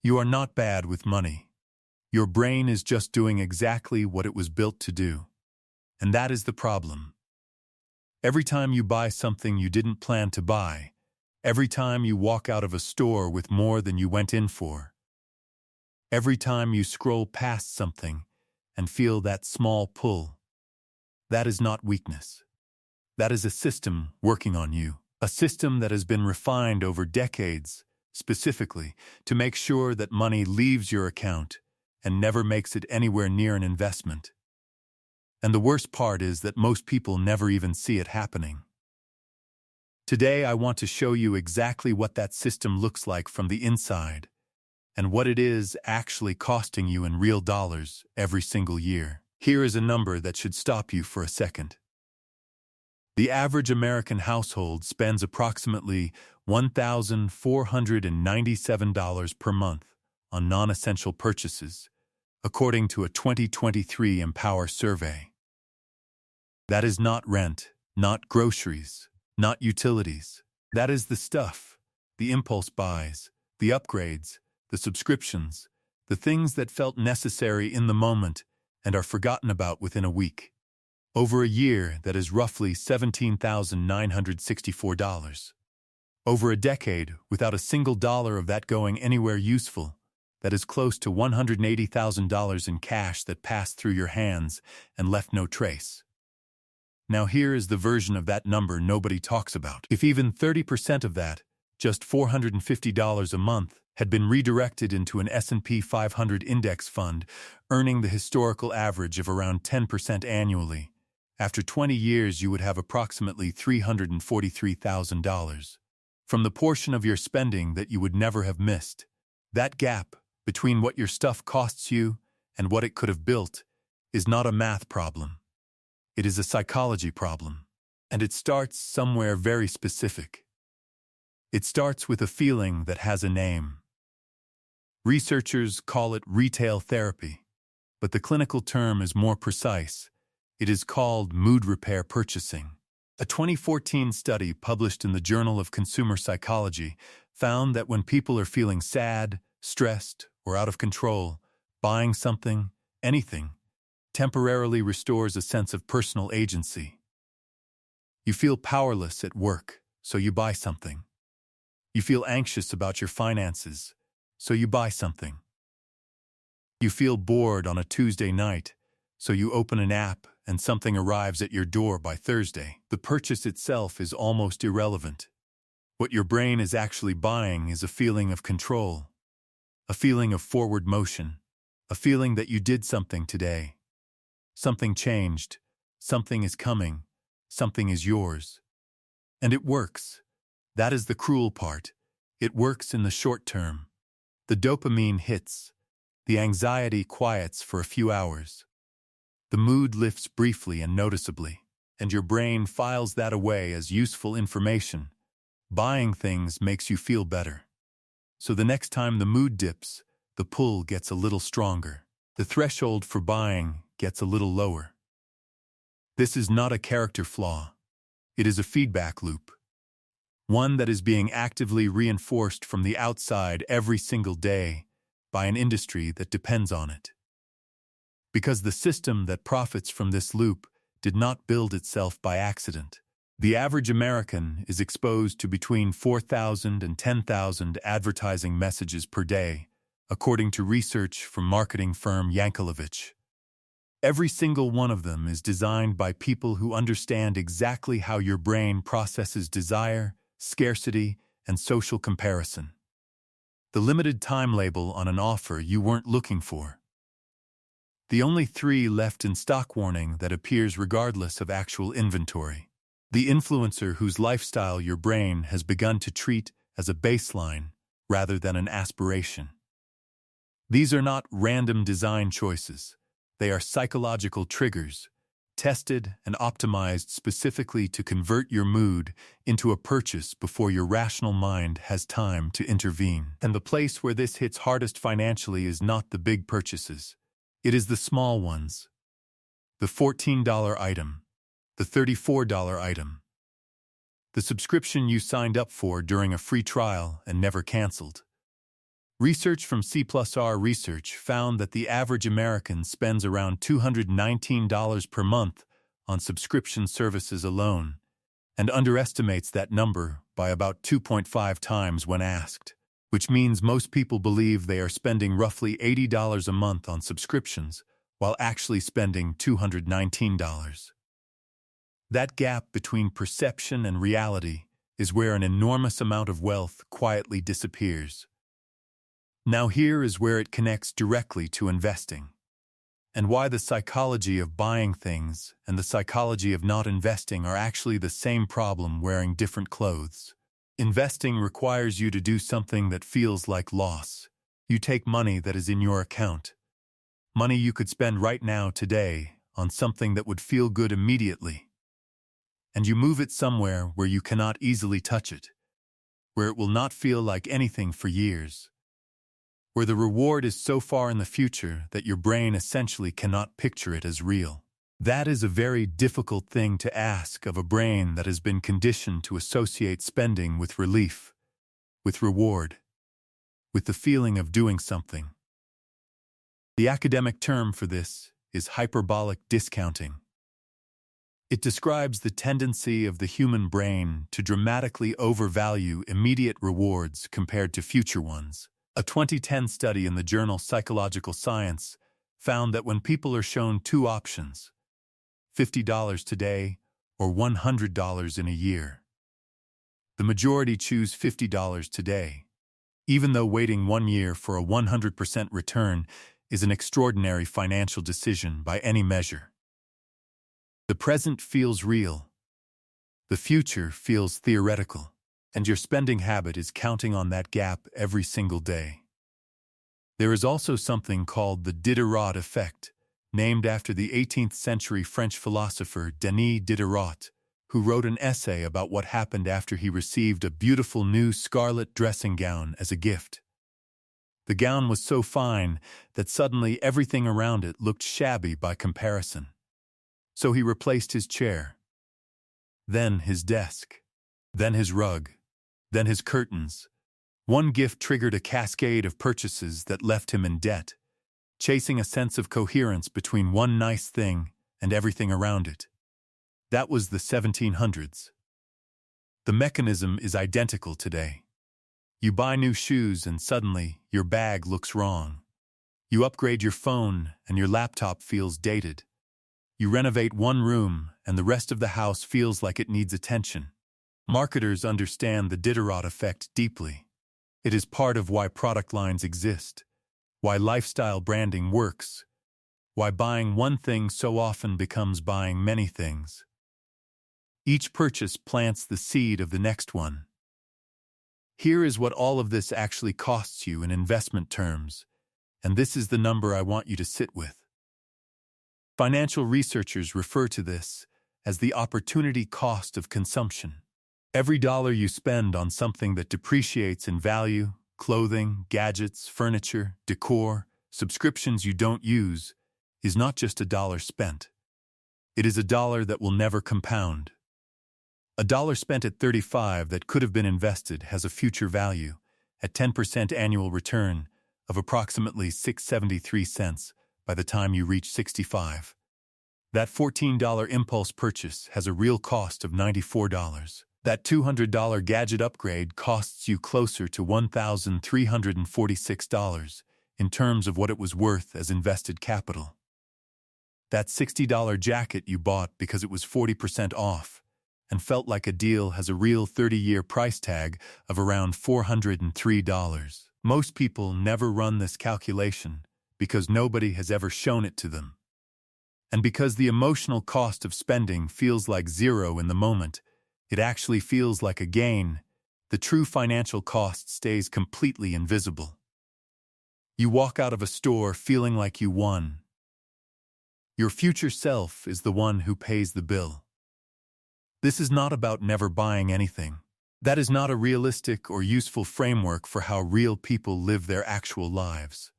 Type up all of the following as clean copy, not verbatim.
You are not bad with money. Your brain is just doing exactly what it was built to do. And that is the problem. Every time you buy something you didn't plan to buy, every time you walk out of a store with more than you went in for, every time you scroll past something and feel that small pull, that is not weakness. That is a system working on you. A system that has been refined over decades, specifically, to make sure that money leaves your account and never makes it anywhere near an investment. And the worst part is that most people never even see it happening. Today I want to show you exactly what that system looks like from the inside and what it is actually costing you in real dollars every single year. Here is a number that should stop you for a second. The average American household spends approximately $1,497 per month on non-essential purchases, according to a 2023 Empower survey. That is not rent, not groceries, not utilities. That is the stuff, the impulse buys, the upgrades, the subscriptions, the things that felt necessary in the moment and are forgotten about within a week. Over a year, that is roughly $17,964. Over a decade, without a single dollar of that going anywhere useful, that is close to $180,000 in cash that passed through your hands and left no trace. Now here is the version of that number nobody talks about. If even 30% of that, just $450 a month, had been redirected into an S&P 500 index fund, earning the historical average of around 10% annually, after 20 years you would have approximately $343,000. From the portion of your spending that you would never have missed. That gap between what your stuff costs you and what it could have built is not a math problem. It is a psychology problem, and it starts somewhere very specific. It starts with a feeling that has a name. Researchers call it retail therapy, but the clinical term is more precise. It is called mood repair purchasing. A 2014 study published in the Journal of Consumer Psychology found that when people are feeling sad, stressed, or out of control, buying something, anything, temporarily restores a sense of personal agency. You feel powerless at work, so you buy something. You feel anxious about your finances, so you buy something. You feel bored on a Tuesday night, so you open an app and something arrives at your door by Thursday. The purchase itself is almost irrelevant. What your brain is actually buying is a feeling of control, a feeling of forward motion, a feeling that you did something today. Something changed, something is coming, something is yours. And it works. That is the cruel part. It works in the short term. The dopamine hits. The anxiety quiets for a few hours. The mood lifts briefly and noticeably, and your brain files that away as useful information. Buying things makes you feel better. So the next time the mood dips, the pull gets a little stronger. The threshold for buying gets a little lower. This is not a character flaw. It is a feedback loop. One that is being actively reinforced from the outside every single day by an industry that depends on it. Because the system that profits from this loop did not build itself by accident. The average American is exposed to between 4,000 and 10,000 advertising messages per day, according to research from marketing firm Yankelovich. Every single one of them is designed by people who understand exactly how your brain processes desire, scarcity, and social comparison. The limited time label on an offer you weren't looking for. The only 3 left in stock warning that appears regardless of actual inventory. The influencer whose lifestyle your brain has begun to treat as a baseline rather than an aspiration. These are not random design choices. They are psychological triggers, tested and optimized specifically to convert your mood into a purchase before your rational mind has time to intervene. And the place where this hits hardest financially is not the big purchases. It is the small ones. The $14 item, the $34 item, the subscription you signed up for during a free trial and never canceled, Research from C+R Research found that the average American spends around $219 per month on subscription services alone, and underestimates that number by about 2.5 times when asked, which means most people believe they are spending roughly $80 a month on subscriptions, while actually spending $219. That gap between perception and reality is where an enormous amount of wealth quietly disappears. Now here is where it connects directly to investing, and why the psychology of buying things and the psychology of not investing are actually the same problem wearing different clothes. Investing requires you to do something that feels like loss. You take money that is in your account, money you could spend right now today on something that would feel good immediately, and you move it somewhere where you cannot easily touch it, where it will not feel like anything for years, where the reward is so far in the future that your brain essentially cannot picture it as real. That is a very difficult thing to ask of a brain that has been conditioned to associate spending with relief, with reward, with the feeling of doing something. The academic term for this is hyperbolic discounting. It describes the tendency of the human brain to dramatically overvalue immediate rewards compared to future ones. A 2010 study in the journal Psychological Science found that when people are shown two options, $50 today or $100 in a year, the majority choose $50 today, even though waiting 1 year for a 100% return is an extraordinary financial decision by any measure. The present feels real. The future feels theoretical. And your spending habit is counting on that gap every single day. There is also something called the Diderot Effect, named after the 18th century French philosopher Denis Diderot, who wrote an essay about what happened after he received a beautiful new scarlet dressing gown as a gift. The gown was so fine that suddenly everything around it looked shabby by comparison. So he replaced his chair, then his desk, then his rug, then his curtains. One gift triggered a cascade of purchases that left him in debt, chasing a sense of coherence between one nice thing and everything around it. That was the 1700s. The mechanism is identical today. You buy new shoes and suddenly your bag looks wrong. You upgrade your phone and your laptop feels dated. You renovate one room and the rest of the house feels like it needs attention. Marketers understand the Diderot effect deeply. It is part of why product lines exist, why lifestyle branding works, why buying one thing so often becomes buying many things. Each purchase plants the seed of the next one. Here is what all of this actually costs you in investment terms, and this is the number I want you to sit with. Financial researchers refer to this as the opportunity cost of consumption. Every dollar you spend on something that depreciates in value, clothing, gadgets, furniture, decor, subscriptions you don't use, is not just a dollar spent. It is a dollar that will never compound. A dollar spent at 35 that could have been invested has a future value, at 10% annual return, of approximately 6.73 cents by the time you reach 65. That $14 impulse purchase has a real cost of $94. That $200 gadget upgrade costs you closer to $1,346 in terms of what it was worth as invested capital. That $60 jacket you bought because it was 40% off and felt like a deal has a real 30-year price tag of around $403. Most people never run this calculation because nobody has ever shown it to them. And because the emotional cost of spending feels like zero in the moment, it actually feels like a gain. The true financial cost stays completely invisible. You walk out of a store feeling like you won. Your future self is the one who pays the bill. This is not about never buying anything. That is not a realistic or useful framework for how real people live their actual lives.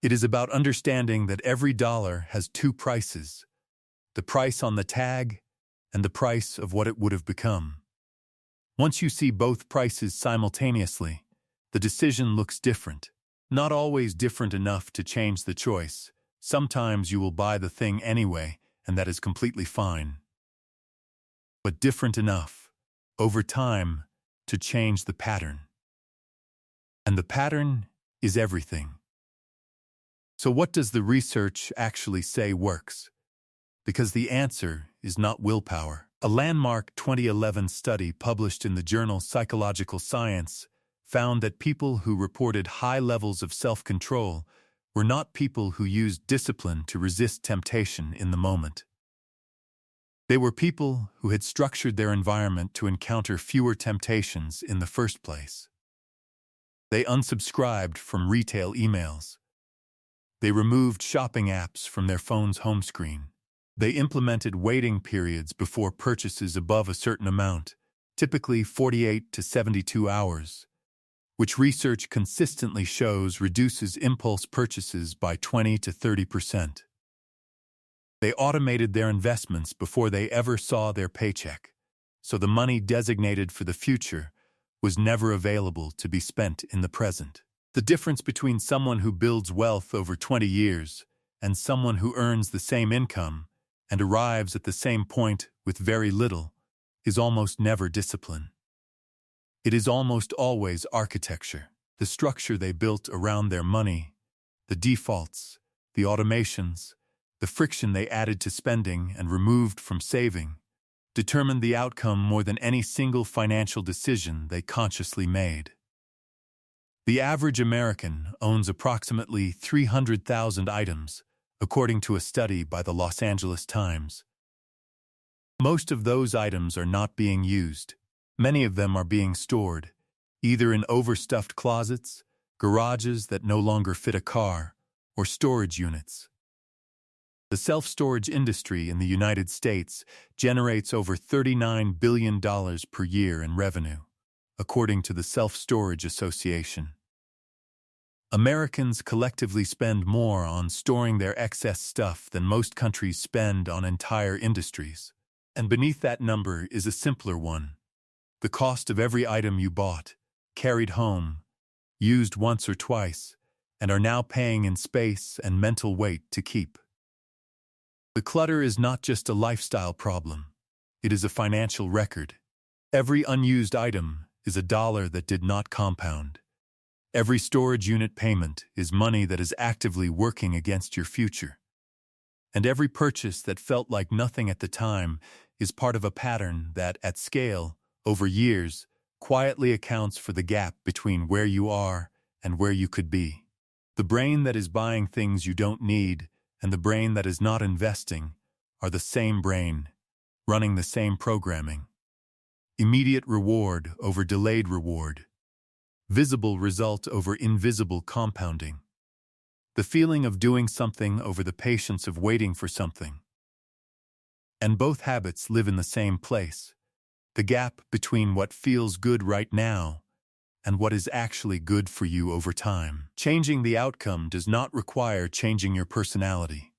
It is about understanding that every dollar has two prices: the price on the tag and the price of what it would have become. Once you see both prices simultaneously, the The decision looks different. Not always different enough to change the choice. Sometimes you will buy the thing anyway, and that is completely fine. But different enough, over time, to change the pattern. And the pattern is everything. So what does the research actually say works? Because the answer is not willpower. A landmark 2011 study published in the journal Psychological Science found that people who reported high levels of self-control were not people who used discipline to resist temptation in the moment. They were people who had structured their environment to encounter fewer temptations in the first place. They unsubscribed from retail emails. They removed shopping apps from their phone's home screen. They implemented waiting periods before purchases above a certain amount, typically 48 to 72 hours, which research consistently shows reduces impulse purchases by 20 to 30%. They automated their investments before they ever saw their paycheck, so the money designated for the future was never available to be spent in the present. The difference between someone who builds wealth over 20 years and someone who earns the same income and arrives at the same point with very little is almost never discipline. It is almost always architecture, the structure they built around their money, the defaults, the automations, the friction they added to spending and removed from saving, determined the outcome more than any single financial decision they consciously made. The average American owns approximately 300,000 items, according to a study by the Los Angeles Times. Most of those items are not being used. Many of them are being stored, either in overstuffed closets, garages that no longer fit a car, or storage units. The self-storage industry in the United States generates over $39 billion per year in revenue, according to the Self-Storage Association. Americans collectively spend more on storing their excess stuff than most countries spend on entire industries. And beneath that number is a simpler one: the cost of every item you bought, carried home, used once or twice, and are now paying in space and mental weight to keep. The clutter is not just a lifestyle problem. It is a financial record. Every unused item is a dollar that did not compound. Every storage unit payment is money that is actively working against your future. And every purchase that felt like nothing at the time is part of a pattern that, at scale, over years, quietly accounts for the gap between where you are and where you could be. The brain that is buying things you don't need and the brain that is not investing are the same brain, running the same programming. Immediate reward over delayed reward. Visible result over invisible compounding. The feeling of doing something over the patience of waiting for something. And both habits live in the same place. The gap between what feels good right now and what is actually good for you over time. Changing the outcome does not require changing your personality.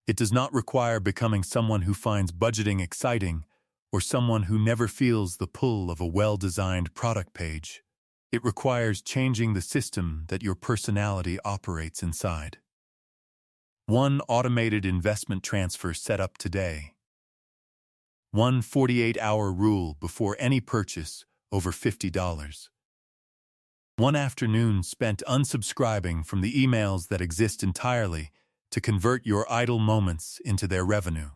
It does not require becoming someone who finds budgeting exciting or someone who never feels the pull of a well-designed product page. It requires changing the system that your personality operates inside. One automated investment transfer set up today. One 48-hour rule before any purchase over $50. One afternoon spent unsubscribing from the emails that exist entirely to convert your idle moments into their revenue.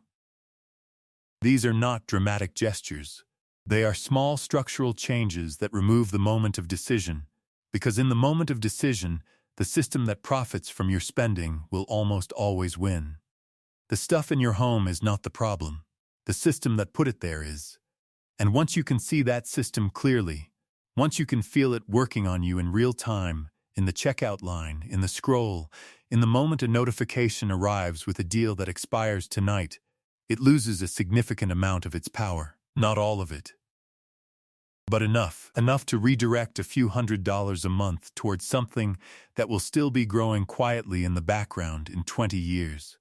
These are not dramatic gestures. They are small structural changes that remove the moment of decision, because in the moment of decision, the system that profits from your spending will almost always win. The stuff in your home is not the problem. The system that put it there is. And once you can see that system clearly, once you can feel it working on you in real time, in the checkout line, in the scroll, in the moment a notification arrives with a deal that expires tonight, it loses a significant amount of its power. Not all of it, but enough to redirect a few $100s a month towards something that will still be growing quietly in the background in 20 years.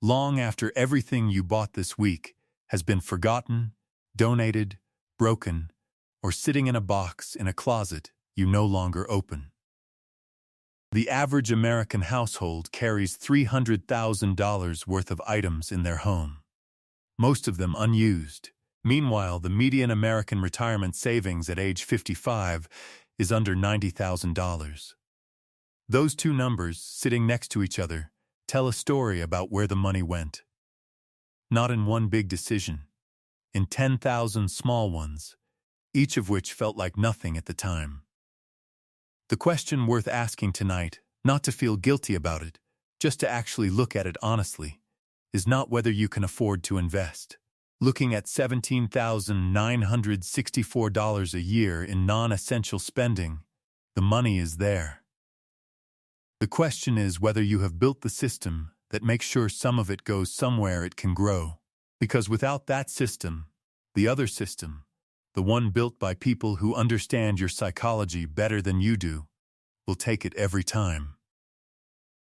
Long after everything you bought this week has been forgotten, donated, broken, or sitting in a box in a closet you no longer open. The average American household carries $300,000 worth of items in their home, most of them unused. Meanwhile, the median American retirement savings at age 55 is under $90,000. Those two numbers, sitting next to each other, tell a story about where the money went. Not in one big decision, in 10,000 small ones, each of which felt like nothing at the time. The question worth asking tonight, not to feel guilty about it, just to actually look at it honestly, is not whether you can afford to invest. Looking at $17,964 a year in non-essential spending, the money is there. The question is whether you have built the system that makes sure some of it goes somewhere it can grow. Because without that system, the other system, the one built by people who understand your psychology better than you do, will take it every time.